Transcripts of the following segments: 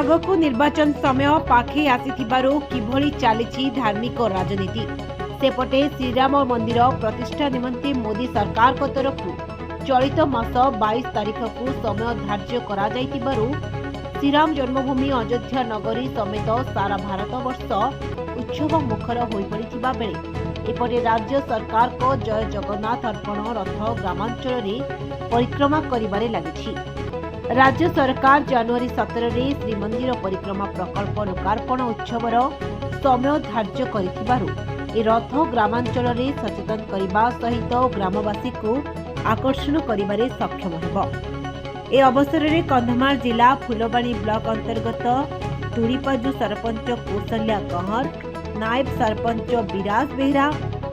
आगकू निर्वाचन समय पाखे आसीथिबारु किभଳି चालिछि धार्मिक राजनीति सेपटे श्रीराम मंदिर प्रतिष्ठा निमंते मोदी सरकार को तरफु चलित मास 22 तारिख को समय धार्य करा जाइतिबारु श्रीराम जन्मभूमि अयोध्या नगरी समेत सारा भारत वर्ष उत्सव मुखर होई पड़िथिबा बेले एपटे राज्य सरकार को जय जगन्नाथ अर्पण रथ ग्रामांचल में परिक्रमा करिबारे लागिछि। राज्य सरकार जनवरी 17 रे श्रीमंदिर परिक्रमा प्रकल्प लोकार्पण उत्सवर समय धार्य करिथिबारु ए रथ ग्रामांचल में सचेतन करने सहित ग्रामवासी को आकर्षण करिबारे सक्षम हेबो। ए अवसर में कंधमाल जिला फुलबाणी ब्लॉक अंतर्गत तुड़ीपाजु सरपंच कौशल्या कहर, नायब सरपंच विराज बेहरा,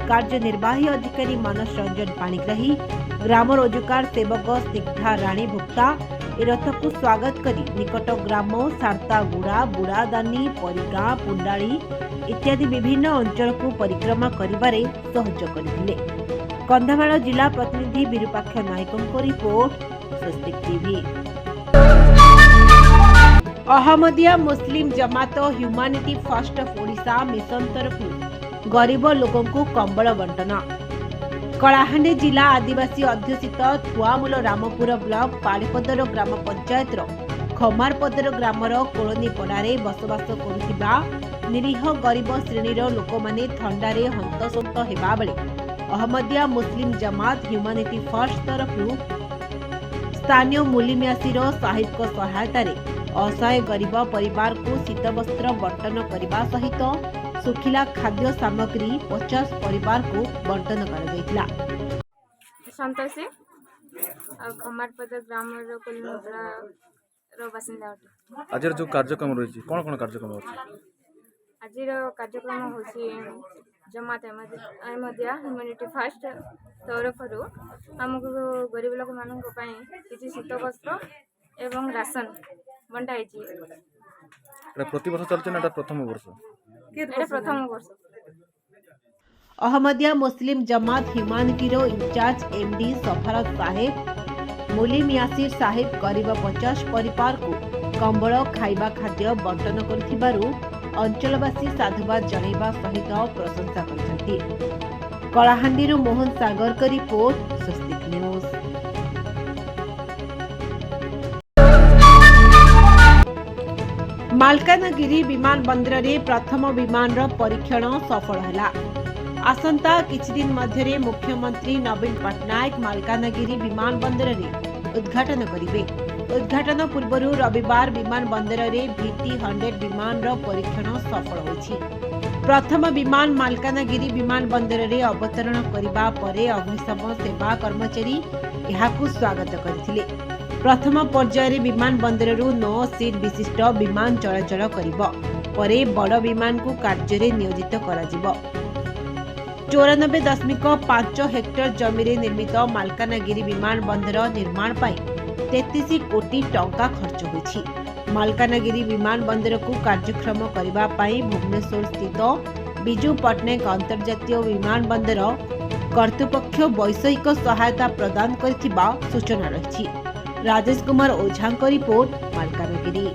कार्यनिर्वाही अधिकारी मानस रंजन पाणिग्राही, ग्राम रोजगार सेवक सिद्धा राणी भुक्ता ए रथ को स्वागत करी निकट ग्राम सार्तागुड़ा, बुड़ादानी, परिगाँ, पुंडाली इत्यादि विभिन्न अंचल को परिक्रमा करिबारे सहयोग करथिले। कंधमाल जिला प्रतिनिधि विरूपाक्ष नायकଙ୍କ report Swastik TV. Ahmadiyya Muslim Jamaat humanity first of Odisha mission तरफ गरीब लोगों को कंबल बंटन। कलाहांडी जिला आदिवासी अध्युषित थुआमूल रामपुर ब्लॉक पाड़ीपदर ग्राम पंचायतर खमारपदर ग्रामर कोलोनी पड़ारे बसवास करुथिबा निरीह गरीब श्रेणीर लोक माने थंडारे हंतसंत हेबा बेले Ahmadiyya Muslim Jamaat humanity first तरफु स्थानीय मुलिमियासीर साहिब को सहायता असहाय गरीब परिवार को शीत वस्त्र बंटन करने सहित सुखिला खाद्य सामग्री 50 परिवार को बंटन करा संतोषी खमारपद ग्राम बासिंदा आज जो कार्यक्रम रही कौन कौन कार्यक्रम आज कार्यक्रम हूँ जमात अहमदिया ह्यूमानिटी फर्स्ट तरफ आमको गरीब लोक मान किसी शीत वस्त्र एवं राशन बंटाई प्रति वर्ष चलते ना प्रथम वर्ष प्रथम वर्ष। Ahmadiyya Muslim Jamaat humanity in charge MD सफारत साहेब मुलिम यासिर साहेब करीब 50 परिवार को कंबल खाइबा खाद्य बंटन करथिबारु अंचलवासी साधुवाद जणाइबा सहित प्रशंसा करछन्ति। कलाहांडी मोहन सागर का रिपोर्ट स्वस्तिक न्यूज। मालकानगिरी विमान बंदर रे प्रथम विमान परीक्षण सफल हला। आसंता किछि दिन मध्यरे मुख्यमंत्री नवीन पटनायक मालकानगिरी विमान बंदर रे उद्घाटन करिवे। उद्घाटन पूर्व रविवार विमान बंदर रे VT 100 विमान परीक्षण सफल होछि। प्रथम विमान मालकानगिरी विमान बंदर रे अवतरण करिबा परे अग्निशम सेवा कर्मचारी एहाकु स्वागत करथिले। प्रथम पर्यायर विमान बंदर 9 सीट विशिष्ट विमान चलाचल करिबो परे बड़ विमान को कार्य रे नियोजित कराजिबो। 94.5 हेक्टर जमी रे निर्मित मालकानगिरी विमान बंदर निर्माण पाई 33 कोटी टंका खर्च होइछि। मालकानगिरी विमान बंदर को कार्यक्रम करिबा पाई भुवनेश्वर स्थित बिजू पटनायक अंतर्जातीय विमान बंदर कर्तृपक्ष वैषयिक सहायता प्रदान करथिबा सूचना रहिछि। राजेश कुमार ओझा रिपोर्ट मालकानगिरी।